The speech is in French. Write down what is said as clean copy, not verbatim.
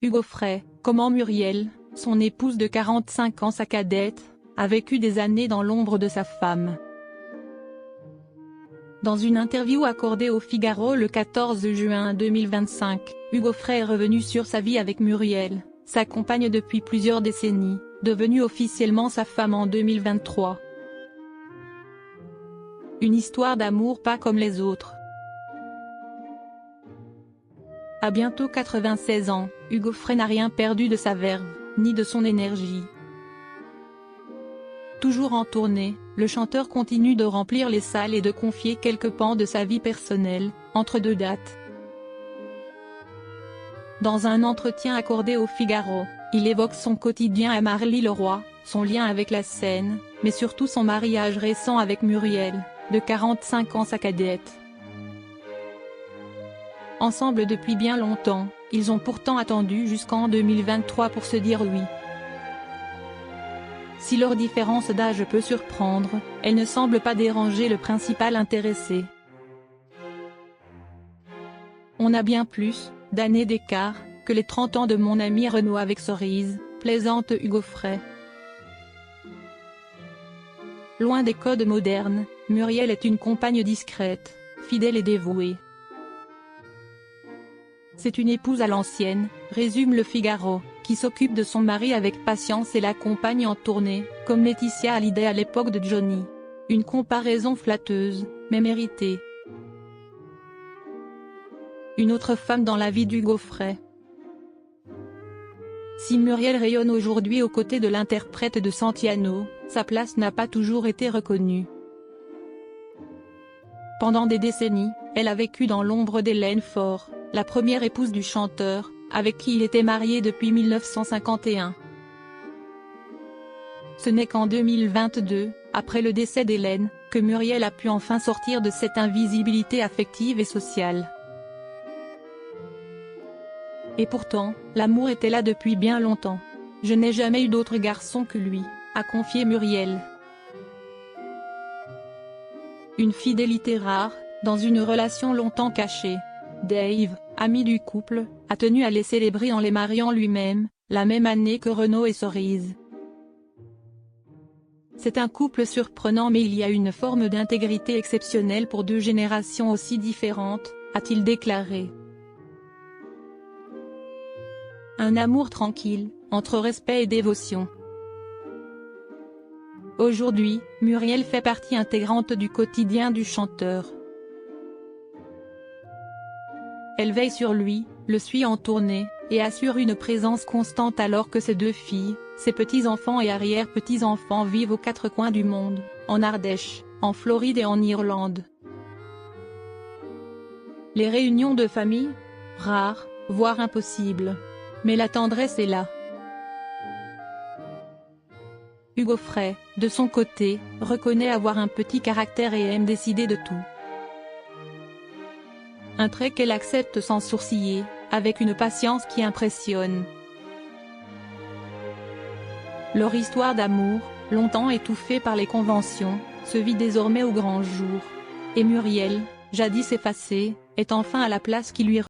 Hugo Frey, comment Muriel, son épouse de 45 ans sa cadette, a vécu des années dans l'ombre de sa femme. Dans une interview accordée au Figaro le 14 juin 2025, Hugo Frey est revenu sur sa vie avec Muriel, sa compagne depuis plusieurs décennies, devenue officiellement sa femme en 2023. Une histoire d'amour pas comme les autres. À bientôt 96 ans, Hugo Frey n'a rien perdu de sa verve, ni de son énergie. Toujours en tournée, le chanteur continue de remplir les salles et de confier quelques pans de sa vie personnelle, entre deux dates. Dans un entretien accordé au Figaro, il évoque son quotidien à Marly-le-Roi, son lien avec la scène, mais surtout son mariage récent avec Muriel, de 45 ans sa cadette. Ensemble depuis bien longtemps, ils ont pourtant attendu jusqu'en 2023 pour se dire oui. Si leur différence d'âge peut surprendre, elle ne semble pas déranger le principal intéressé. On a bien plus d'années d'écart que les 30 ans de mon ami Renaud avec Cerise, plaisante Hugo Frey. Loin des codes modernes, Muriel est une compagne discrète, fidèle et dévouée. C'est une épouse à l'ancienne, résume le Figaro, qui s'occupe de son mari avec patience et l'accompagne en tournée, comme Laetitia Hallyday à l'époque de Johnny. Une comparaison flatteuse, mais méritée. Une autre femme dans la vie d'Hugo Frey. Si Muriel rayonne aujourd'hui aux côtés de l'interprète de Santillano, sa place n'a pas toujours été reconnue. Pendant des décennies, elle a vécu dans l'ombre d'Hélène Faure, la première épouse du chanteur, avec qui il était marié depuis 1951. Ce n'est qu'en 2022, après le décès d'Hélène, que Muriel a pu enfin sortir de cette invisibilité affective et sociale. Et pourtant, l'amour était là depuis bien longtemps. Je n'ai jamais eu d'autre garçon que lui, a confié Muriel. Une fidélité rare, dans une relation longtemps cachée. Dave, ami du couple, a tenu à les célébrer en les mariant lui-même, la même année que Renaud et Cerise. C'est un couple surprenant mais il y a une forme d'intégrité exceptionnelle pour deux générations aussi différentes, a-t-il déclaré. Un amour tranquille, entre respect et dévotion. Aujourd'hui, Muriel fait partie intégrante du quotidien du chanteur. Elle veille sur lui, le suit en tournée, et assure une présence constante alors que ses deux filles, ses petits-enfants et arrière-petits-enfants vivent aux quatre coins du monde, en Ardèche, en Floride et en Irlande. Les réunions de famille? Rares, voire impossibles. Mais la tendresse est là. Hugo Frey, de son côté, reconnaît avoir un petit caractère et aime décider de tout. Un trait qu'elle accepte sans sourciller, avec une patience qui impressionne. Leur histoire d'amour, longtemps étouffée par les conventions, se vit désormais au grand jour. Et Muriel, jadis effacée, est enfin à la place qui lui